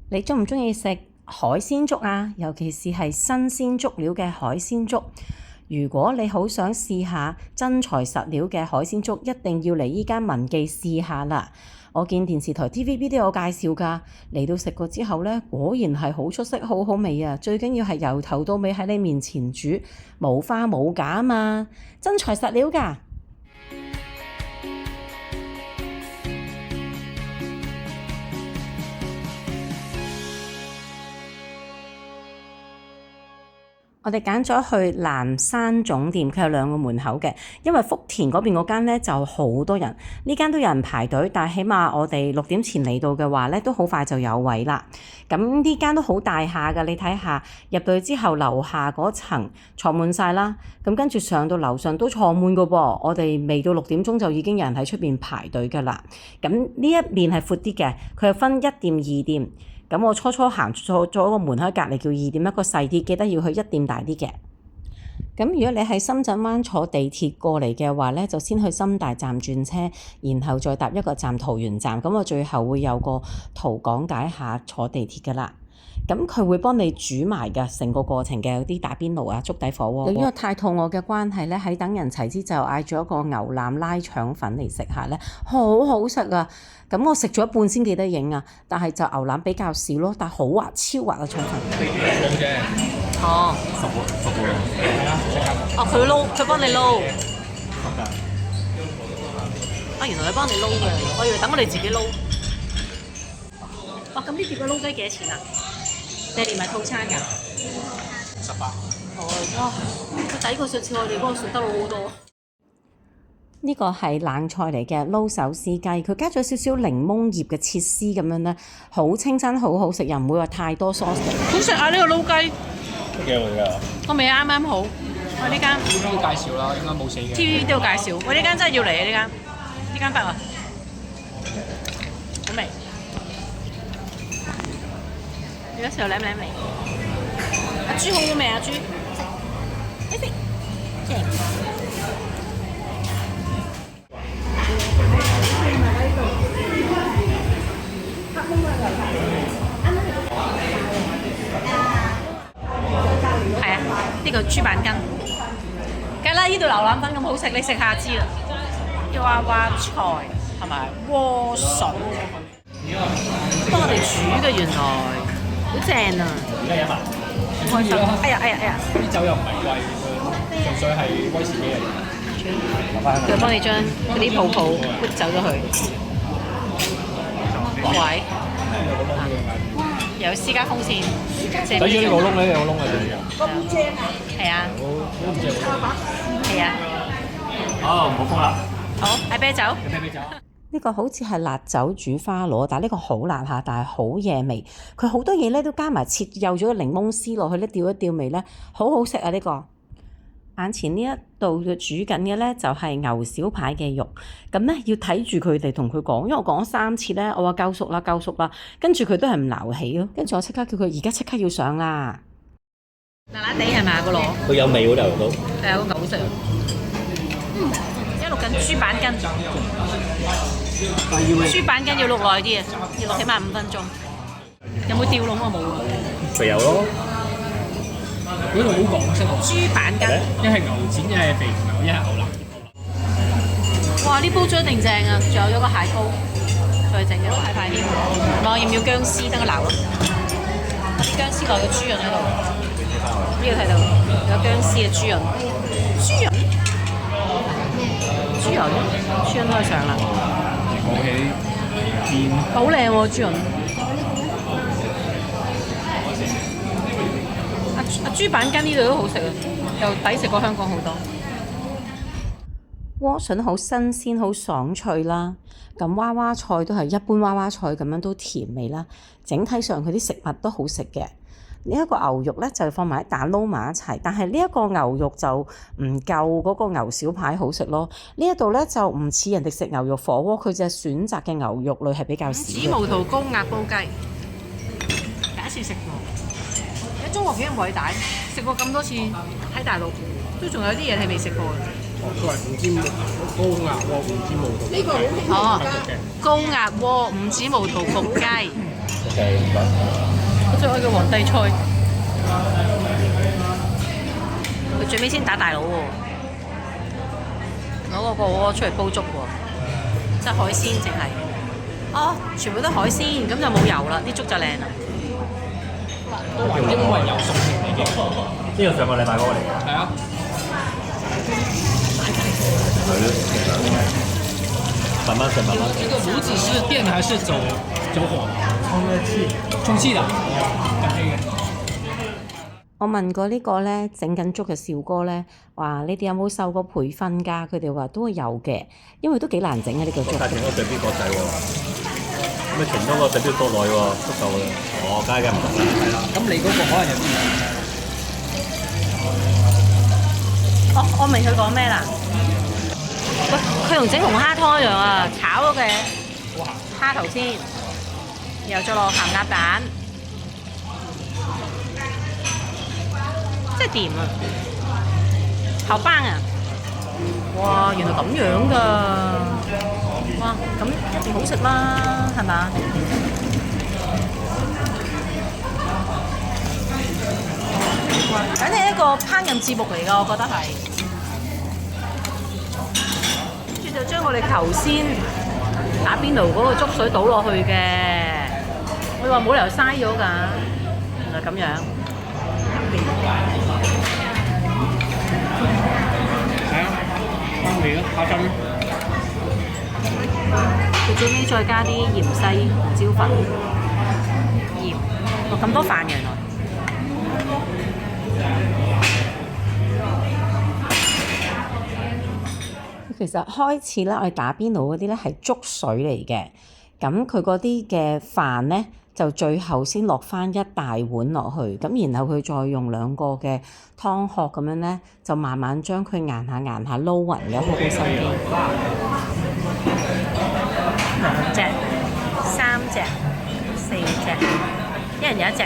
你鍾唔鍾意食海鮮粥啊？尤其是係新鮮足料嘅海鮮粥。如果你好想試下真材實料嘅海鮮粥，一定要嚟依間文記試下啦。我見電視台 TVB 都有介紹㗎，嚟到食過之後呢，果然係好出色，好好味啊！最緊要係由頭到尾喺你面前煮，冇花冇假啊嘛，真材實料㗎。我哋揀咗去南山總店，佢有2個門口嘅。因為福田嗰邊嗰間咧就好多人，呢間都有人排隊，但係起碼我哋6點前嚟到嘅話咧，都好快就有位啦。咁呢間都好大下㗎，你睇下入到去之後，樓下嗰層坐滿晒啦，咁跟住上到樓上都坐滿㗎噃。我哋未到6點鐘就已經有人喺出邊排隊㗎啦。咁呢一面係闊啲嘅，佢係分1店2店。咁我初行錯咗個門口隔離叫2店，一個細啲，記得要去1店大啲嘅。咁如果你喺深圳灣坐地鐵過嚟嘅話咧，就先去深大站轉車，然後再搭一個站桃園站。咁我最後會有個圖講解下坐地鐵㗎啦。咁佢會幫你煮埋㗎，成個過程嘅，有啲打邊爐啊、粥底火鍋。由於我太肚餓嘅關係咧，喺等人齊之就嗌咗一個牛腩拉腸粉嚟食下咧，好好食啊！咁我食咗一半先記得影啊，但係就牛腩比較少咯，但係好滑，超滑嘅腸粉。撈啫。哦。熟喎。係啊，即刻。哦，佢撈，佢幫你撈。啊，原來佢幫你撈嘅，我以為等我哋自己撈。哇，咁呢碟嘅撈雞幾多錢啊？定連埋套餐㗎？18。哇，佢抵過上次我哋嗰個順德佬好多。呢個係冷菜嚟嘅撈手撕雞，佢加咗少少檸檬葉嘅切絲咁樣咧，好清新，好好食，又唔會話太多 sauce。好食啊！呢個撈雞都幾好㗎。個味啱啱好。喂，呢間應該要介紹啦，應該冇死嘅。TVB 都有介紹。喂，呢間真係要嚟啊！呢間得啊，好味。你嗰時候舐唔舐味？阿豬好唔好味啊？豬，你食，正。係啊，呢個豬板筋，梗啦！呢度牛腩粉咁好食，你食下知啦。叫娃娃菜同埋萵筍，幫我哋煮嘅原來好正啊！而家飲啊！開心！哎呀！啲酒又唔係貴，純粹係威士忌嚟嘅。佢幫你將嗰啲泡泡撥走咗去。位，有私家風扇，睇住呢個窿咧，有個窿喺度嘅。咁正啊！係啊。好正喎。係啊。好，唔好封啦。好，嗌啤酒。啤酒。呢個好似係辣酒煮花螺，但係呢個好辣下，但係好惹味。佢好多嘢咧都加埋切幼咗個檸檬絲落去咧，調一調味咧，好好食啊！呢個眼前呢一度嘅煮緊嘅咧就係牛小排嘅肉，咁咧要睇住佢哋同佢講，因為我講咗3次咧，我話夠熟啦，跟住佢都係唔撈起咯，跟住我即刻叫佢而家即刻要上啦。辣辣地係咪個螺？佢有味喎，牛肉都。係啊，個牛好食啊！而家錄緊豬板筋，豬板筋要錄耐啲啊，要錄起碼5分鐘。有冇吊籠啊？冇。肥油咯。嗰度好港式喎。豬板筋。一係牛展，一係肥牛，一係牛腩。哇！呢煲粥一定正啊！仲有咗個蟹煲，再整嘅蟹塊添。我要唔要薑絲？等我撈咯。啲薑絲落個豬潤喺度。呢個睇到有薑絲嘅豬潤。豬潤都係上啦。講起邊？好靚喎豬潤。豬板筋呢度都好食啊，又抵食過香港好多。萵筍好新鮮，好爽脆啦。咁娃娃菜都係一般娃娃菜咁樣都甜味啦。整體上佢啲食物都好食嘅。呢一個牛肉咧就放埋一蛋撈埋一齊，但係呢一個牛肉就唔夠嗰個牛小排好食咯。呢一度咧就唔似人哋食牛肉火鍋，佢就選擇嘅牛肉類係比較少。紫毛桃高壓煲雞，第一次食喎。喺中國幾咁偉大，食過咁多次喺大陸，都仲有啲嘢係未食過嘅。都係五尖高壓鍋，五尖毛桃。呢個好高壓鍋五指毛桃焗雞。OK，唔該。我最愛嘅皇帝菜，佢最尾先打大佬喎，攞嗰個鍋出嚟煲粥喎，即係海鮮淨係，哦，全部都海鮮，咁就冇油啦，啲粥就靚啦。都係因為有熟成嚟嘅。呢個上個禮拜嗰個嚟㗎。係啊。慢慢食，慢慢食。這個爐子是電還是走火的？充氣的。我問過呢個咧整緊粥嘅少哥咧，話你哋有冇受過培訓㗎？佢哋話都會有嘅，因為都幾難整嘅呢個粥。但係整個對標國際喎，咁你傳統個對標國內喎，足夠啦。我梗係唔同啦。係啦，咁你嗰個可能有啲唔同。哦，我明佢講咩啦。喂，佢同整紅蝦湯一樣啊！炒嗰嘅蝦頭先，然後再落鹹鴨蛋，真係掂啊！後班啊！哇，原來咁樣㗎！哇，咁一定好食啦，係嘛？哇，簡直係一個烹飪節目嚟㗎，我覺得係。就將我哋頭先打邊爐嗰個粥水倒落去嘅，我話冇理由嘥咗㗎，原來咁樣。係啊，啱味咯，蝦針。佢最尾再加啲芫茜、胡椒粉、鹽，哇咁多飯原來。其實開始咧，我哋打邊爐嗰啲咧係粥水嚟嘅，咁佢嗰啲嘅飯咧就最後先落翻一大碗落去，咁然後佢再用2個嘅湯殼咁樣咧，就慢慢將佢研下撈勻嘅，好好收啲。2隻、3隻、4隻，一人有1隻。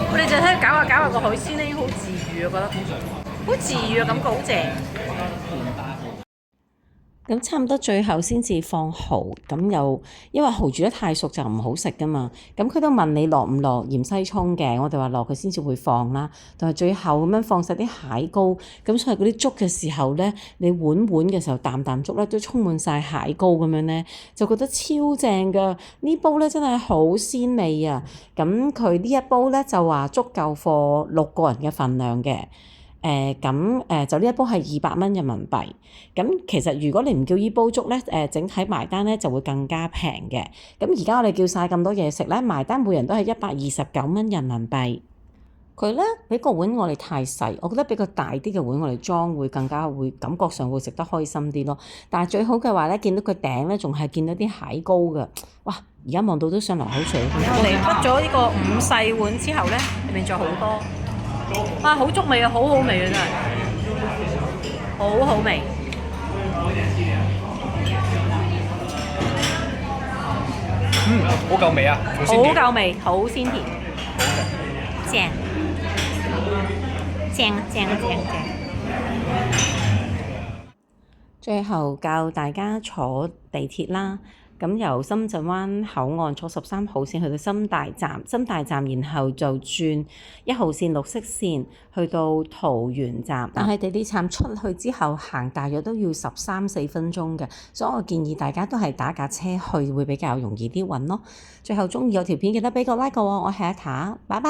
我哋就睇搞下個海鮮咧，已經好治愈啊！覺得好治愈啊，感覺好正。咁差唔多最後先至放蠔，咁又因為蠔煮得太熟就唔好食噶嘛。咁佢都問你落唔落芫茜葱嘅，我哋話落佢先至會放啦。但係最後咁樣放晒啲蟹膏，咁所以嗰啲粥嘅時候咧，你碗嘅時候啖粥咧都充滿晒蟹膏咁樣咧，就覺得超正噶。呢煲咧真係好鮮味啊！咁佢呢一煲咧就話足夠貨6個人嘅份量嘅。就呢一煲係200蚊人民幣。咁其實如果你唔叫呢煲粥咧，整體埋單咧就會更加平嘅。咁而家我哋叫晒咁多嘢食咧，埋單每人都係129蚊人民幣。佢咧俾個碗我哋太細，我覺得俾個大啲嘅碗我哋裝會更加會感覺上會食得開心啲咯。但係最好嘅話咧，見到佢頂咧仲係見到啲蟹膏㗎，哇！而家望到都上流口水。我哋畢咗呢個5細碗之後咧，入面仲有好多。哇！好足味啊，好好味啊，真係好好味。好夠味啊！好夠味，好鮮甜，正正正正正。最後教大家坐地鐵啦。咁由深圳灣口岸坐13號線去到深大站，然後就轉1號線綠色線去到桃園站。但係地鐵站出去之後行大約都要13-14分鐘嘅，所以我建議大家都係打架車去會比較容易啲揾咯。最後鍾意有條片記得俾個 like 喎，我係阿塔，拜拜。